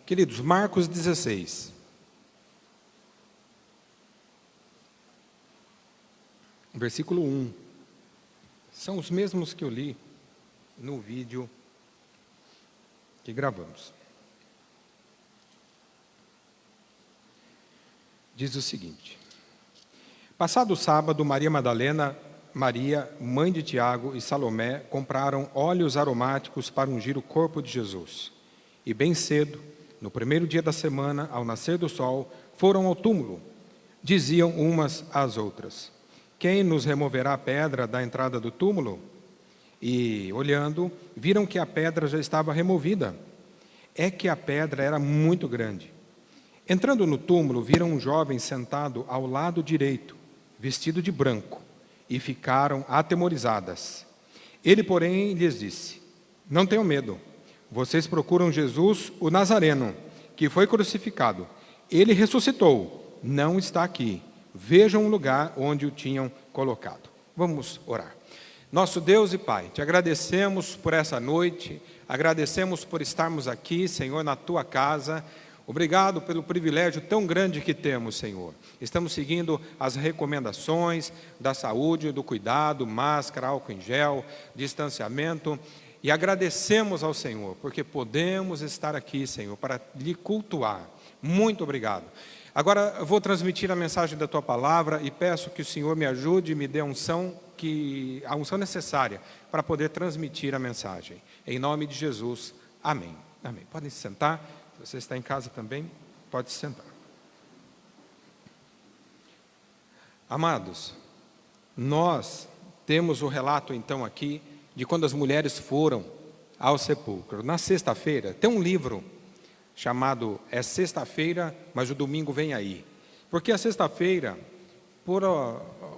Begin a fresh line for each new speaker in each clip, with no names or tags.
Queridos, Marcos 16. Versículo 1. São os mesmos que eu li no vídeo que gravamos. Diz o seguinte: passado o sábado, Maria Madalena, Maria, mãe de Tiago e Salomé compraram óleos aromáticos para ungir o corpo de Jesus. E bem cedo, no primeiro dia da semana, ao nascer do sol, foram ao túmulo. Diziam umas às outras: quem nos removerá a pedra da entrada do túmulo? E, olhando, viram que a pedra já estava removida. É que a pedra era muito grande. Entrando no túmulo, viram um jovem sentado ao lado direito, vestido de branco, e ficaram atemorizadas. Ele, porém, lhes disse: não tenham medo. Vocês procuram Jesus, o Nazareno, que foi crucificado. Ele ressuscitou, não está aqui. Vejam o lugar onde o tinham colocado. Vamos orar. Nosso Deus e Pai, te agradecemos por essa noite, agradecemos por estarmos aqui, Senhor, na tua casa. Obrigado pelo privilégio tão grande que temos, Senhor. Estamos seguindo as recomendações da saúde, do cuidado, máscara, álcool em gel, distanciamento. E agradecemos ao Senhor, porque podemos estar aqui, Senhor, para lhe cultuar. Muito obrigado. Agora eu vou transmitir a mensagem da tua palavra e peço que o Senhor me ajude e me dê a unção necessária para poder transmitir a mensagem. Em nome de Jesus, amém. Amém. Podem se sentar. Se você está em casa também, pode se sentar. Amados, nós temos o relato então aqui de quando as mulheres foram ao sepulcro. Na sexta-feira, tem um livro chamado É Sexta-feira, mas o domingo vem aí. Porque a sexta-feira, por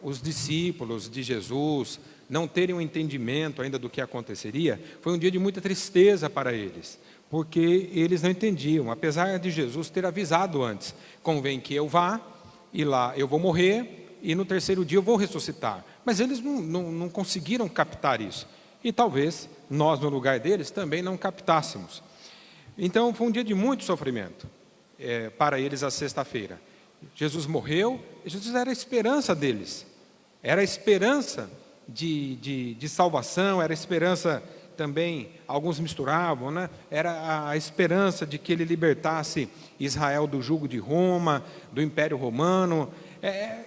os discípulos de Jesus não terem um entendimento ainda do que aconteceria, foi um dia de muita tristeza para eles, porque eles não entendiam, apesar de Jesus ter avisado antes: convém que eu vá, e lá eu vou morrer, e no terceiro dia eu vou ressuscitar. Mas eles não conseguiram captar isso. E talvez nós, no lugar deles, também não captássemos. Então, foi um dia de muito sofrimento para eles a sexta-feira. Jesus morreu, e Jesus era a esperança deles. Era a esperança de salvação, era a esperança também, alguns misturavam, né? Era a esperança de que ele libertasse Israel do jugo de Roma, do Império Romano.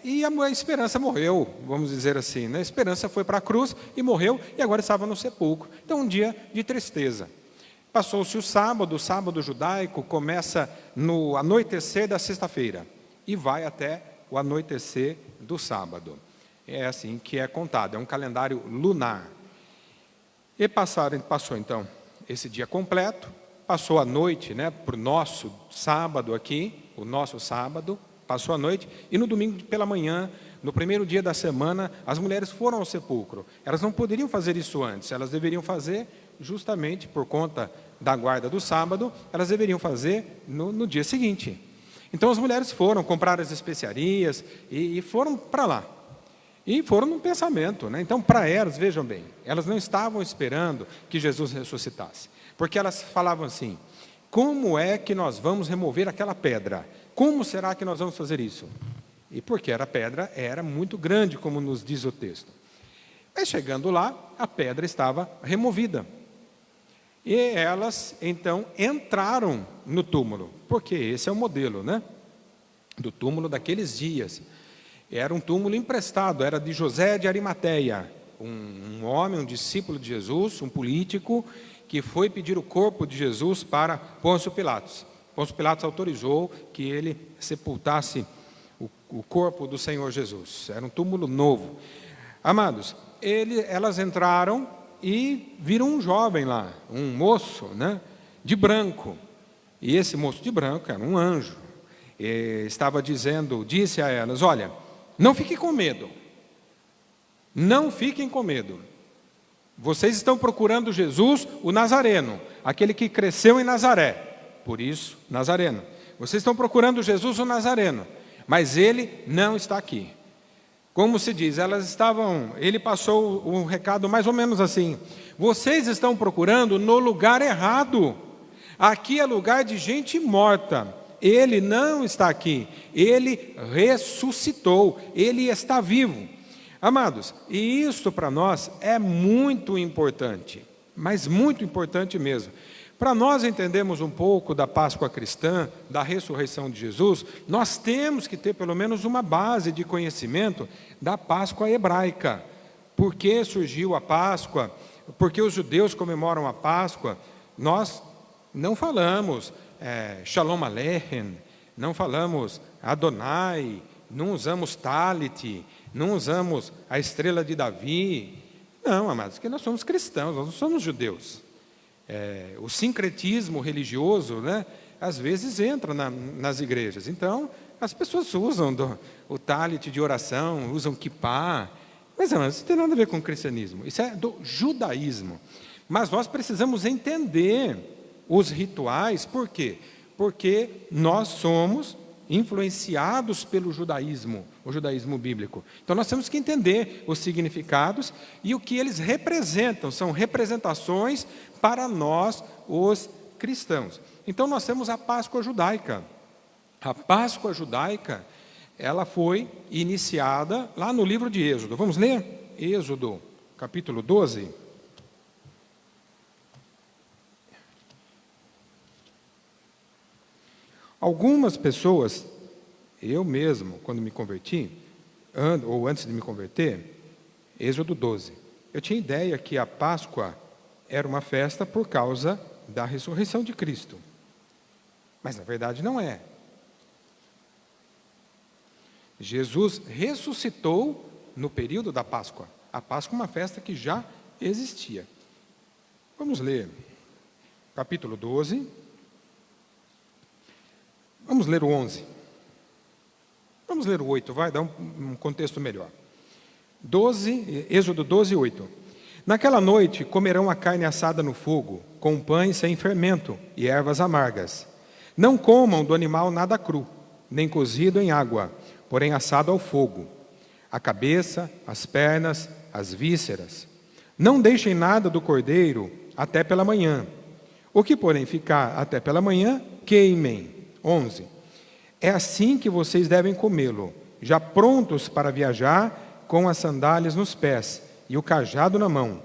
E a esperança morreu, vamos dizer assim, né? A esperança foi para a cruz e morreu, e agora estava no sepulcro. Então, um dia de tristeza. Passou-se o sábado judaico começa no anoitecer da sexta-feira e vai até o anoitecer do sábado. É assim que é contado, é um calendário lunar. E passou então esse dia completo, passou a noite, né, para o nosso sábado aqui, o nosso sábado, passou a noite, e no domingo pela manhã, no primeiro dia da semana, as mulheres foram ao sepulcro. Elas não poderiam fazer isso antes, elas deveriam fazer justamente por conta da guarda do sábado, elas deveriam fazer no dia seguinte. Então as mulheres foram comprar as especiarias e foram para lá. E foram num pensamento, né? Então, para elas, vejam bem, elas não estavam esperando que Jesus ressuscitasse. Porque elas falavam assim: como é que nós vamos remover aquela pedra? Como será que nós vamos fazer isso? E porque a pedra era muito grande, como nos diz o texto. Mas chegando lá, a pedra estava removida. E elas, então, entraram no túmulo. Porque esse é o modelo, né? Do túmulo daqueles dias. Era um túmulo emprestado, era de José de Arimateia, um homem, um discípulo de Jesus, um político, que foi pedir o corpo de Jesus para Pôncio Pilatos. Pôncio Pilatos autorizou que ele sepultasse o corpo do Senhor Jesus. Era um túmulo novo. Amados, elas entraram e viram um jovem lá, um moço, né, de branco. E esse moço de branco era um anjo. E disse a elas: olha, não fiquem com medo. Não fiquem com medo. Vocês estão procurando Jesus, o Nazareno, aquele que cresceu em Nazaré. Por isso, Nazareno. Vocês estão procurando Jesus, o Nazareno, mas ele não está aqui. Como se diz, ele passou um recado mais ou menos assim: vocês estão procurando no lugar errado. Aqui é lugar de gente morta. Ele não está aqui, ele ressuscitou, ele está vivo. Amados, e isso para nós é muito importante, mas muito importante mesmo. Para nós entendermos um pouco da Páscoa cristã, da ressurreição de Jesus, nós temos que ter pelo menos uma base de conhecimento da Páscoa hebraica. Por que surgiu a Páscoa? Por que os judeus comemoram a Páscoa? Nós não falamos Shalom Aleichem, não falamos Adonai, não usamos Talit, não usamos a estrela de Davi. Não, amados, porque nós somos cristãos, nós não somos judeus. O sincretismo religioso, né, às vezes entra nas igrejas. Então, as pessoas usam o Talit de oração, usam kippah. Mas não, isso não tem nada a ver com o cristianismo. Isso é do judaísmo. Mas nós precisamos entender os rituais, por quê? Porque nós somos influenciados pelo judaísmo, o judaísmo bíblico. Então nós temos que entender os significados e o que eles representam, são representações para nós, os cristãos. Então nós temos a Páscoa judaica. A Páscoa judaica, ela foi iniciada lá no livro de Êxodo. Vamos ler? Êxodo, capítulo 12. Algumas pessoas, eu mesmo, quando me converti, ou antes de me converter, Êxodo 12, eu tinha ideia que a Páscoa era uma festa por causa da ressurreição de Cristo. Mas na verdade não é. Jesus ressuscitou no período da Páscoa. A Páscoa é uma festa que já existia. Vamos ler capítulo 12. Vamos ler o 11. Vamos ler o 8, vai dar um contexto melhor. Êxodo 12, 8. Naquela noite comerão a carne assada no fogo, com pães sem fermento e ervas amargas. Não comam do animal nada cru, nem cozido em água, porém assado ao fogo. A cabeça, as pernas, as vísceras. Não deixem nada do cordeiro até pela manhã. O que, porém, ficar até pela manhã, queimem. 11. É assim que vocês devem comê-lo, já prontos para viajar, com as sandálias nos pés e o cajado na mão.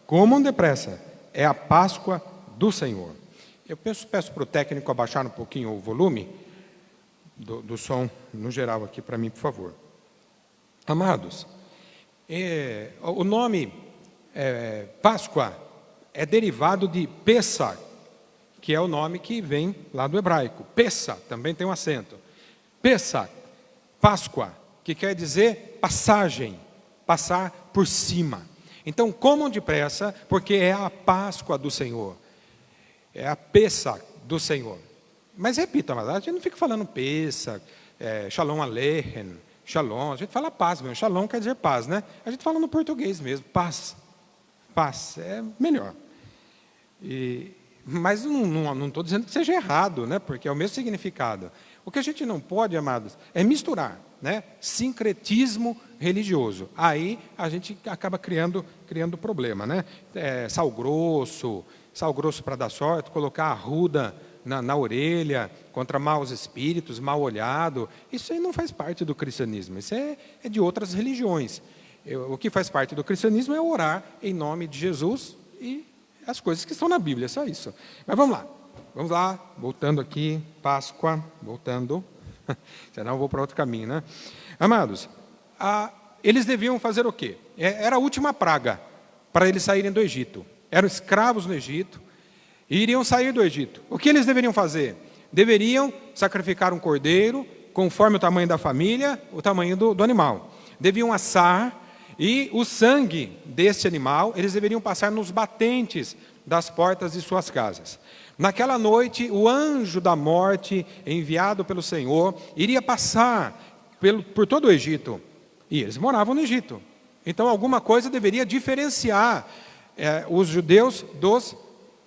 Comam depressa, é a Páscoa do Senhor. Eu peço para o técnico abaixar um pouquinho o volume do som, no geral aqui para mim, por favor. Amados, o nome Páscoa é derivado de Pessah, que é o nome que vem lá do hebraico. Pessah, também tem um acento. Pessah, Páscoa, que quer dizer passagem, passar por cima. Então, comam depressa, porque é a Páscoa do Senhor. É a Pessah do Senhor. Mas repita, mas a gente não fica falando Pessah, Shalom Aleichem, Shalom. A gente fala paz mesmo. Shalom quer dizer paz, né? A gente fala no português mesmo, paz. Paz, é melhor. Mas não estou dizendo que seja errado, né? Porque é o mesmo significado. O que a gente não pode, amados, é misturar, né? Sincretismo religioso. Aí a gente acaba criando problema, né? Sal grosso para dar sorte, colocar arruda na orelha, contra maus espíritos, mal olhado. Isso aí não faz parte do cristianismo, isso é de outras religiões. O que faz parte do cristianismo é orar em nome de Jesus e as coisas que estão na Bíblia, só isso. Mas vamos lá, voltando aqui, Páscoa, voltando, senão eu vou para outro caminho, né? Amados, eles deviam fazer o quê? Era a última praga para eles saírem do Egito. Eram escravos no Egito e iriam sair do Egito. O que eles deveriam fazer? Deveriam sacrificar um cordeiro, conforme o tamanho da família, o tamanho do animal. Deviam assar, e o sangue desse animal, eles deveriam passar nos batentes das portas de suas casas. Naquela noite, o anjo da morte, enviado pelo Senhor, iria passar por todo o Egito. E eles moravam no Egito. Então, alguma coisa deveria diferenciar os judeus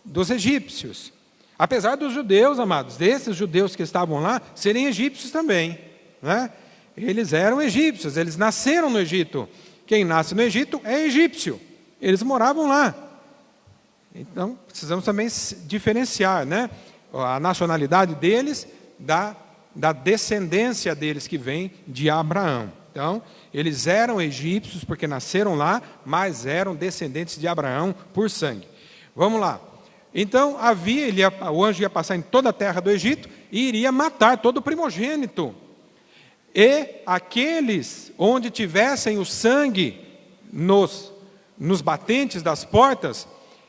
dos egípcios. Apesar dos judeus, amados, desses judeus que estavam lá, serem egípcios também, né? Eles eram egípcios, eles nasceram no Egito. Quem nasce no Egito é egípcio. Eles moravam lá. Então, precisamos também diferenciar, né? a nacionalidade deles da descendência deles que vem de Abraão. Então, eles eram egípcios porque nasceram lá, mas eram descendentes de Abraão por sangue. Vamos lá. Então, o anjo ia passar em toda a terra do Egito e iria matar todo o primogênito. E aqueles onde tivessem o sangue nos batentes das portas,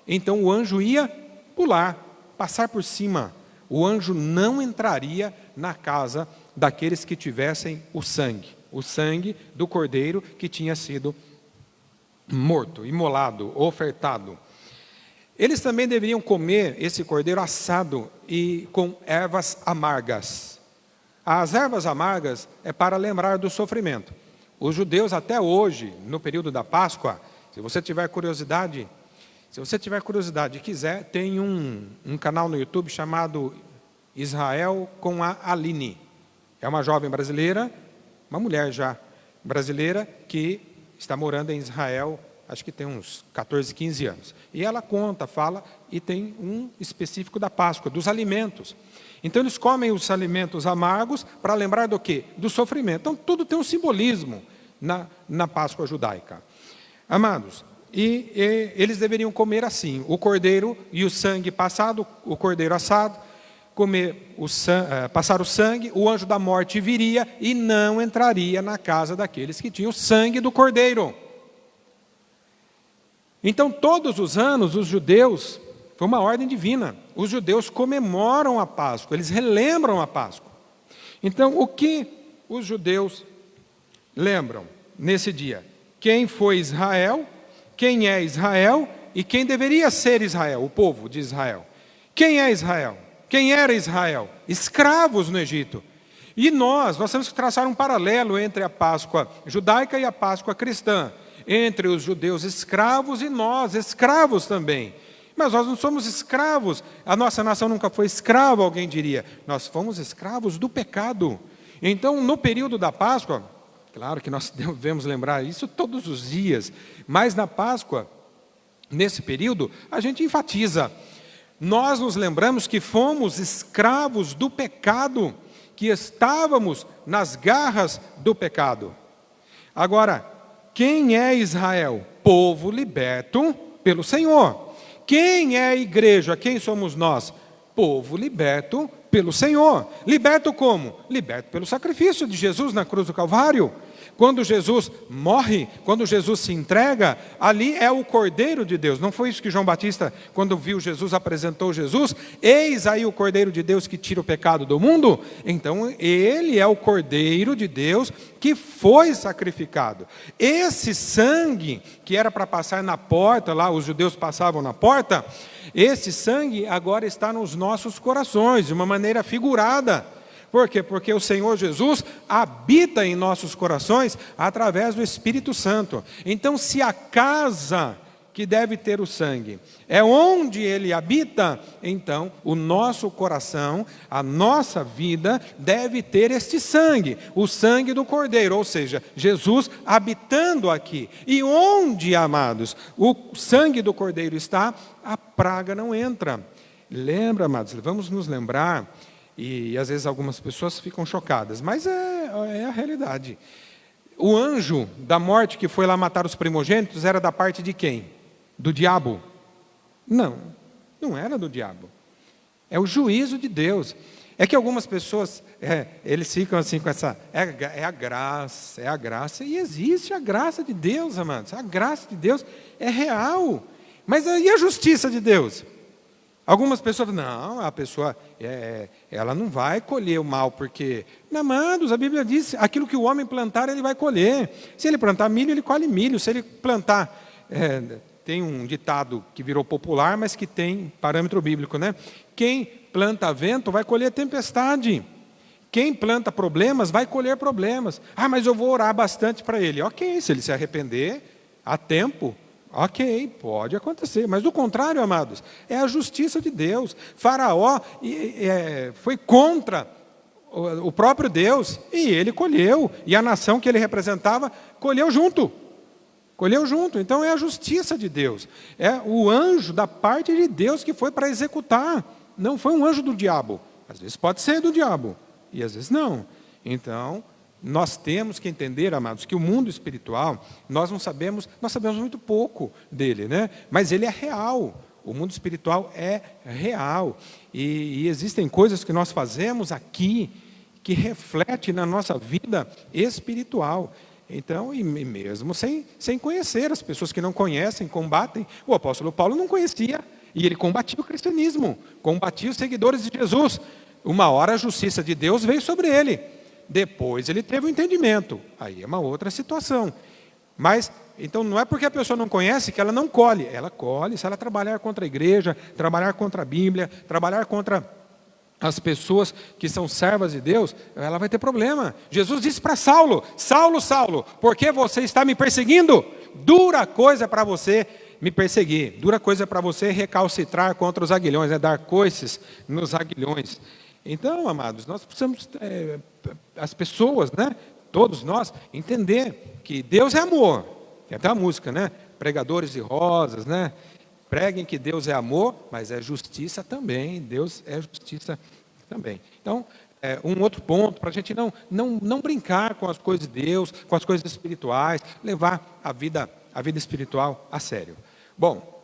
então o anjo ia pular, passar por cima. O anjo não entraria na casa daqueles que tivessem o sangue do cordeiro que tinha sido morto, imolado, ofertado. Eles também deveriam comer esse cordeiro assado e com ervas amargas. As ervas amargas é para lembrar do sofrimento. Os judeus até hoje, no período da Páscoa, se você tiver curiosidade e quiser, tem um canal no YouTube chamado Israel com a Aline. É uma jovem brasileira, uma mulher já brasileira, que está morando em Israel, acho que tem uns 14, 15 anos. E ela conta, fala, e tem um específico da Páscoa, dos alimentos. Então eles comem os alimentos amargos para lembrar do quê? Do sofrimento. Então tudo tem um simbolismo na Páscoa judaica. Amados, e eles deveriam comer assim, o cordeiro e o sangue passado, o cordeiro assado, passar o sangue, o anjo da morte viria e não entraria na casa daqueles que tinham o sangue do cordeiro. Então todos os anos os judeus, foi uma ordem divina, os judeus comemoram a Páscoa, eles relembram a Páscoa. Então o que os judeus lembram nesse dia? Quem foi Israel, quem é Israel e quem deveria ser Israel, o povo de Israel. Quem é Israel? Quem era Israel? Escravos no Egito. E nós temos que traçar um paralelo entre a Páscoa judaica e a Páscoa cristã. Entre os judeus escravos e nós, escravos também. Mas nós não somos escravos. A nossa nação nunca foi escrava, alguém diria. Nós fomos escravos do pecado. Então, no período da Páscoa, claro que nós devemos lembrar isso todos os dias, mas na Páscoa, nesse período, a gente enfatiza. Nós nos lembramos que fomos escravos do pecado, que estávamos nas garras do pecado. Agora, quem é Israel? Povo liberto pelo Senhor. Quem é a igreja? Quem somos nós? Povo liberto pelo Senhor. Liberto como? Liberto pelo sacrifício de Jesus na cruz do Calvário. Quando Jesus morre, quando Jesus se entrega, ali é o Cordeiro de Deus. Não foi isso que João Batista, quando viu Jesus, apresentou Jesus? Eis aí o Cordeiro de Deus que tira o pecado do mundo. Então, ele é o Cordeiro de Deus que foi sacrificado. Esse sangue que era para passar na porta, lá os judeus passavam na porta, esse sangue agora está nos nossos corações, de uma maneira figurada. Por quê? Porque o Senhor Jesus habita em nossos corações através do Espírito Santo. Então, se a casa que deve ter o sangue é onde ele habita, então o nosso coração, a nossa vida deve ter este sangue, o sangue do Cordeiro, ou seja, Jesus habitando aqui. E onde, amados, o sangue do Cordeiro está, a praga não entra. Lembra, amados, vamos nos lembrar. E às vezes algumas pessoas ficam chocadas, mas é a realidade. O anjo da morte que foi lá matar os primogênitos era da parte de quem? Do diabo? Não, não era do diabo. É o juízo de Deus. É que algumas pessoas, eles ficam assim com essa, é a graça, e existe a graça de Deus, amados. A graça de Deus é real. Mas e a justiça de Deus? Algumas pessoas, não, a pessoa, ela não vai colher o mal, porque, não, amados, a Bíblia diz, aquilo que o homem plantar, ele vai colher. Se ele plantar milho, ele colhe milho. Se ele plantar, tem um ditado que virou popular, mas que tem parâmetro bíblico, né? Quem planta vento vai colher tempestade. Quem planta problemas vai colher problemas. Ah, mas eu vou orar bastante para ele. Ok, se ele se arrepender, há tempo. Ok, pode acontecer, mas do contrário, amados, é a justiça de Deus. Faraó foi contra o próprio Deus e ele colheu, e a nação que ele representava colheu junto. Então é a justiça de Deus, é o anjo da parte de Deus que foi para executar não foi um anjo do diabo. Às vezes pode ser do diabo, e às vezes não. Então, nós temos que entender, amados, que o mundo espiritual, nós sabemos muito pouco dele, né? Mas ele é real. O mundo espiritual é real. E existem coisas que nós fazemos aqui que refletem na nossa vida espiritual. Então, e mesmo sem conhecer, as pessoas que não conhecem, combatem. O apóstolo Paulo não conhecia, e ele combatia o cristianismo, combatia os seguidores de Jesus. Uma hora a justiça de Deus veio sobre ele. Depois ele teve o entendimento. Aí é uma outra situação. Mas, então, não é porque a pessoa não conhece que ela não colhe. Ela colhe se ela trabalhar contra a igreja, trabalhar contra a Bíblia, trabalhar contra as pessoas que são servas de Deus, ela vai ter problema. Jesus disse para Saulo: Saulo, Saulo, por que você está me perseguindo? Dura coisa para você me perseguir. Dura coisa para você recalcitrar contra os aguilhões, dar coices nos aguilhões. Então, amados, nós precisamos, as pessoas, né, todos nós, entender que Deus é amor. Tem até a música, né? Pregadores de rosas, né? Preguem que Deus é amor, mas é justiça também. Deus é justiça também. Então, um outro ponto, para a gente não brincar com as coisas de Deus, com as coisas espirituais, levar a vida espiritual a sério. Bom,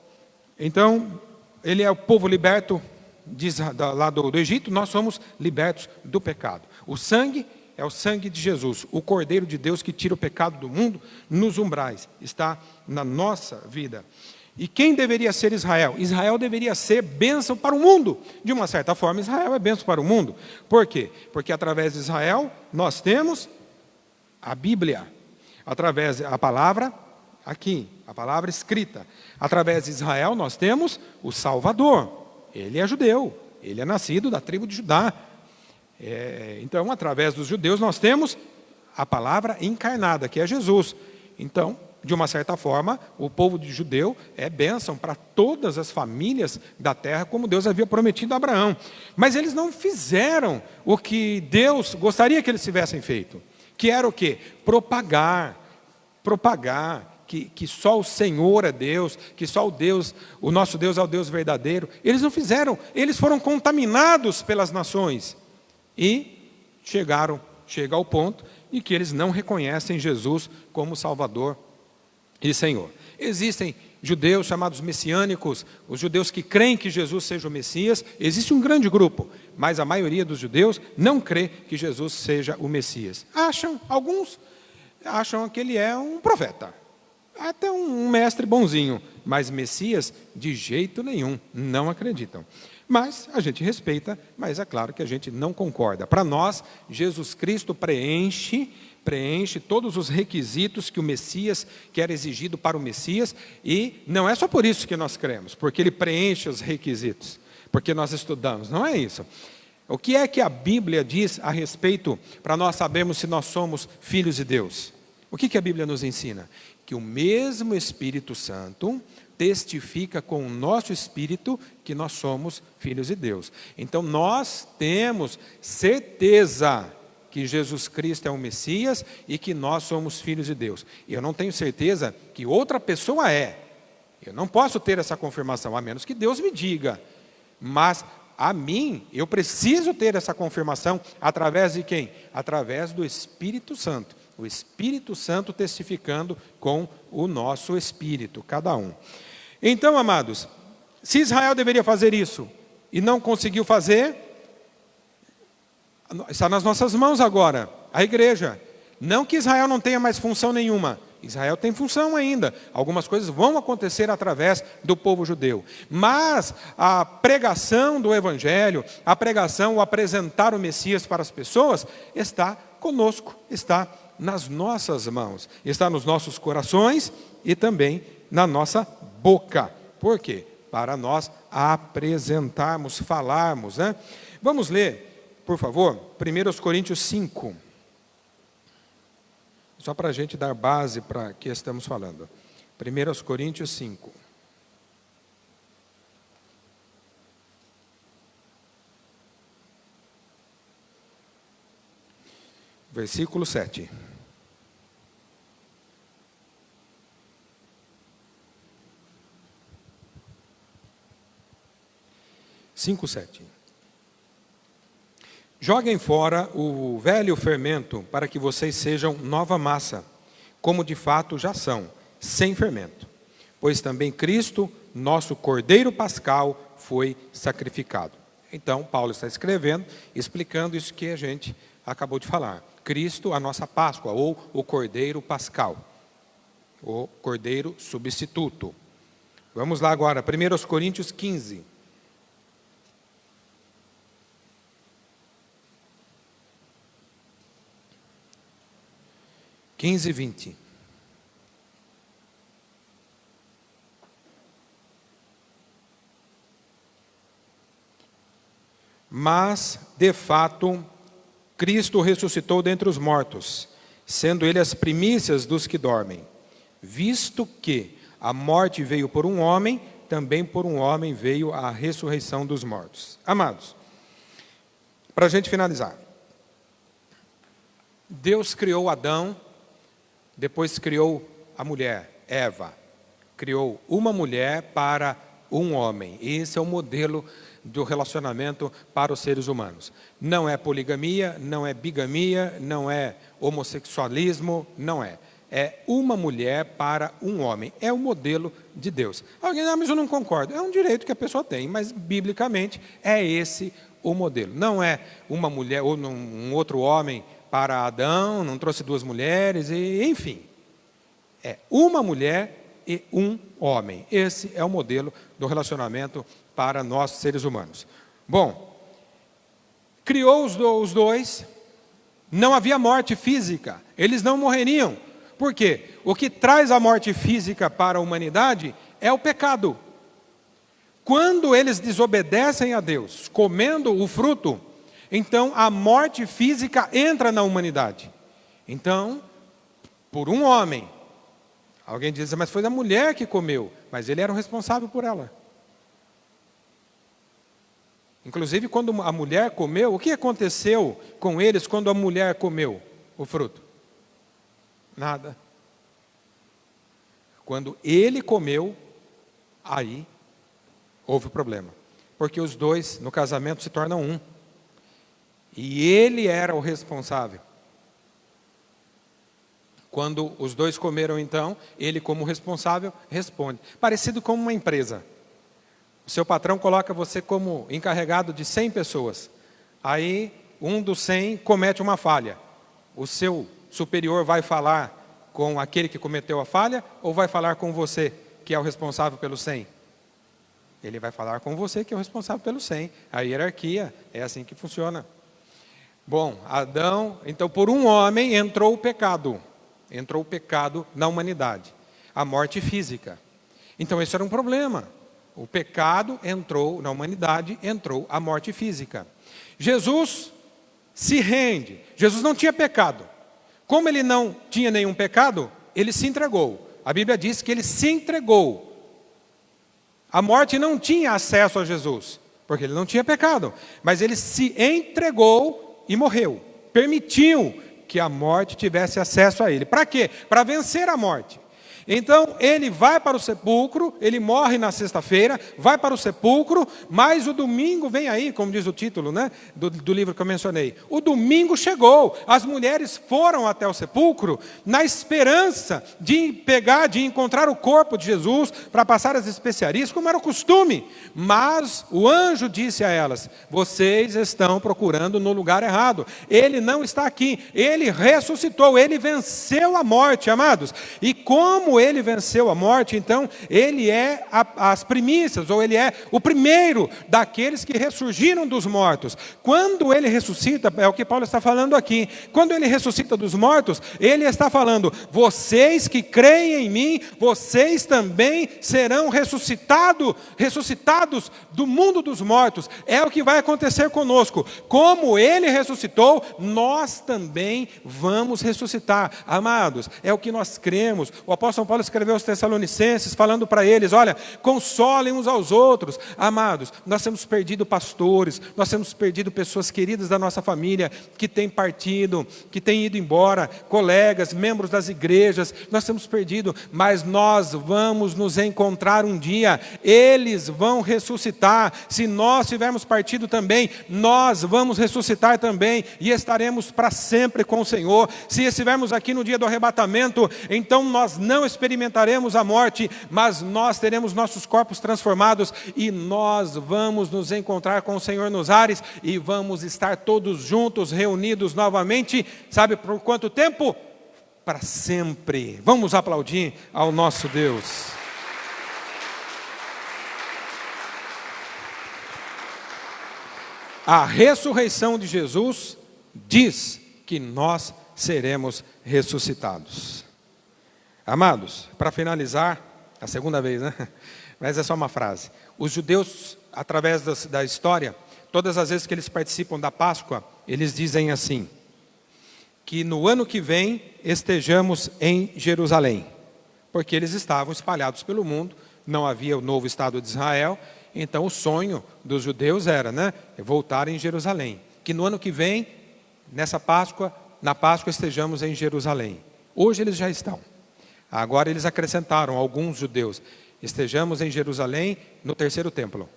então, ele é o povo liberto lá do Egito, nós somos libertos do pecado. O sangue é o sangue de Jesus, o Cordeiro de Deus que tira o pecado do mundo nos umbrais, está na nossa vida. E quem deveria ser Israel? Israel deveria ser bênção para o mundo. De uma certa forma, Israel é bênção para o mundo. Por quê? Porque através de Israel nós temos a Bíblia, através da palavra aqui, a palavra escrita. Através de Israel nós temos o Salvador. Ele é judeu, ele é nascido da tribo de Judá. Então, através dos judeus, nós temos a palavra encarnada, que é Jesus. Então, de uma certa forma, o povo judeu é bênção para todas as famílias da terra, como Deus havia prometido a Abraão. Mas eles não fizeram o que Deus gostaria que eles tivessem feito, que era o quê? Propagar. Que só o Senhor é Deus, que só o nosso Deus é o Deus verdadeiro. Eles não fizeram, eles foram contaminados pelas nações. E chega ao ponto em que eles não reconhecem Jesus como Salvador e Senhor. Existem judeus chamados messiânicos, os judeus que creem que Jesus seja o Messias. Existe um grande grupo, mas a maioria dos judeus não crê que Jesus seja o Messias. Alguns acham que ele é um profeta, até um mestre bonzinho, mas Messias de jeito nenhum, não acreditam. Mas a gente respeita, mas é claro que a gente não concorda. Para nós, Jesus Cristo preenche todos os requisitos que o Messias, que era exigido para o Messias, e não é só por isso que nós cremos, porque ele preenche os requisitos, porque nós estudamos, não é isso. O que é que a Bíblia diz a respeito, para nós sabermos se nós somos filhos de Deus? O que a Bíblia nos ensina? Que o mesmo Espírito Santo testifica com o nosso espírito que nós somos filhos de Deus. Então nós temos certeza que Jesus Cristo é o Messias e que nós somos filhos de Deus. Eu não tenho certeza que outra pessoa é. Eu não posso ter essa confirmação, a menos que Deus me diga. Mas a mim, eu preciso ter essa confirmação através de quem? Através do Espírito Santo. O Espírito Santo testificando com o nosso espírito, cada um. Então, amados, se Israel deveria fazer isso e não conseguiu fazer, está nas nossas mãos agora, a igreja. Não que Israel não tenha mais função nenhuma. Israel tem função ainda. Algumas coisas vão acontecer através do povo judeu. Mas a pregação do Evangelho, a pregação, o apresentar o Messias para as pessoas, está conosco, está nas nossas mãos, está nos nossos corações e também na nossa boca. Por quê? Para nós apresentarmos, falarmos, né? Vamos ler, por favor, 1 Coríntios 5. Só para a gente dar base para o que estamos falando. 1 Coríntios 5. Versículo 7. 5:7. Joguem fora o velho fermento para que vocês sejam nova massa, como de fato já são, sem fermento. Pois também Cristo, nosso Cordeiro Pascal, foi sacrificado. Então, Paulo está escrevendo, explicando isso que a gente acabou de falar. Cristo, a nossa Páscoa, ou o Cordeiro Pascal, o Cordeiro Substituto. Vamos lá agora, 1 Coríntios 15. 15:20. Mas, de fato, Cristo ressuscitou dentre os mortos, sendo Ele as primícias dos que dormem. Visto que a morte veio por um homem, também por um homem veio a ressurreição dos mortos. Amados, para a gente finalizar. Deus criou Adão, depois criou a mulher, Eva. Criou uma mulher para um homem. Esse é o modelo do relacionamento para os seres humanos. Não é poligamia, não é bigamia, não é homossexualismo, não é. É uma mulher para um homem. É o modelo de Deus. Alguém, mas eu não concordo. É um direito que a pessoa tem, mas biblicamente é esse o modelo. Não é uma mulher ou um outro homem para Adão, não trouxe duas mulheres, e enfim. É uma mulher e um homem. Esse é o modelo do relacionamento para nós, seres humanos. Bom, criou os dois, não havia morte física, eles não morreriam. Por quê? O que traz a morte física para a humanidade é o pecado. Quando eles desobedecem a Deus, comendo o fruto, então a morte física entra na humanidade. Então, por um homem, alguém diz, mas foi a mulher que comeu, mas ele era o responsável por ela. Inclusive, quando a mulher comeu, o que aconteceu com eles quando a mulher comeu o fruto? Nada. Quando ele comeu, aí houve problema. Porque os dois, no casamento, se tornam um. E ele era o responsável. Quando os dois comeram, então, ele como responsável responde. Parecido com uma empresa. O seu patrão coloca você como encarregado de 100 pessoas. Aí, um dos 100 comete uma falha. O seu superior vai falar com aquele que cometeu a falha ou vai falar com você, que é o responsável pelos 100? Ele vai falar com você, que é o responsável pelos 100. A hierarquia é assim que funciona. Bom, Adão, então por um homem entrou o pecado. Entrou o pecado na humanidade. A morte física. Então esse era um problema. O pecado entrou na humanidade, entrou a morte física. Jesus se rende. Jesus não tinha pecado. Como ele não tinha nenhum pecado, ele se entregou. A Bíblia diz que ele se entregou. A morte não tinha acesso a Jesus, porque ele não tinha pecado. Mas ele se entregou e morreu. Permitiu que a morte tivesse acesso a ele. Para quê? Para vencer a morte. Então, ele vai para o sepulcro, ele morre na sexta-feira, vai para o sepulcro, mas o domingo vem aí, como diz o título, né, do livro que eu mencionei. O domingo chegou, as mulheres foram até o sepulcro na esperança de encontrar o corpo de Jesus para passar as especiarias, como era o costume. Mas o anjo disse a elas, vocês estão procurando no lugar errado. Ele não está aqui, ele ressuscitou, ele venceu a morte, amados. E como ele venceu a morte, então ele é as primícias, ou ele é o primeiro daqueles que ressurgiram dos mortos. Quando ele ressuscita, é o que Paulo está falando aqui, quando ele ressuscita dos mortos, ele está falando, vocês que creem em mim, vocês também serão ressuscitados do mundo dos mortos. É o que vai acontecer conosco. Como ele ressuscitou, nós também vamos ressuscitar. Amados, é o que nós cremos. O apóstolo São Paulo escreveu aos Tessalonicenses, falando para eles, olha, consolem uns aos outros. Amados, nós temos perdido pastores, nós temos perdido pessoas queridas da nossa família, que têm partido, que têm ido embora, colegas, membros das igrejas, nós temos perdido, mas nós vamos nos encontrar um dia, eles vão ressuscitar. Se nós tivermos partido também, nós vamos ressuscitar também, e estaremos para sempre com o Senhor. Se estivermos aqui no dia do arrebatamento, então nós não experimentaremos a morte, mas nós teremos nossos corpos transformados, e nós vamos nos encontrar com o Senhor nos ares, e vamos estar todos juntos, reunidos novamente, sabe por quanto tempo? Para sempre. Vamos aplaudir ao nosso Deus. A ressurreição de Jesus diz que nós seremos ressuscitados. Amados, para finalizar, a segunda vez, né? Mas é só uma frase. Os judeus, através da história, todas as vezes que eles participam da Páscoa, eles dizem assim, que no ano que vem estejamos em Jerusalém, porque eles estavam espalhados pelo mundo, não havia o novo Estado de Israel, então o sonho dos judeus era, né, voltar em Jerusalém, que no ano que vem, na Páscoa estejamos em Jerusalém. Hoje eles já estão. Agora eles acrescentaram, alguns judeus, estejamos em Jerusalém no terceiro templo,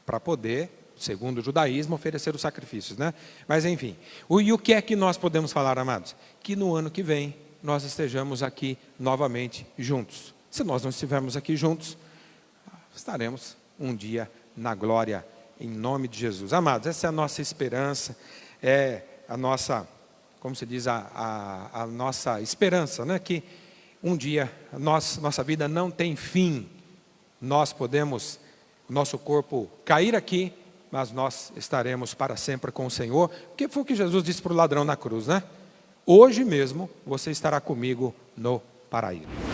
para poder, segundo o judaísmo, oferecer os sacrifícios, né? Mas enfim, e o que é que nós podemos falar, amados? Que no ano que vem nós estejamos aqui novamente juntos. Se nós não estivermos aqui juntos, estaremos um dia na glória, em nome de Jesus. Amados, essa é a nossa esperança, é a nossa, como se diz, a nossa esperança, né? Que um dia nossa vida não tem fim. Nós podemos, nosso corpo cair aqui, mas nós estaremos para sempre com o Senhor, porque foi o que Jesus disse para o ladrão na cruz, né? Hoje mesmo você estará comigo no paraíso.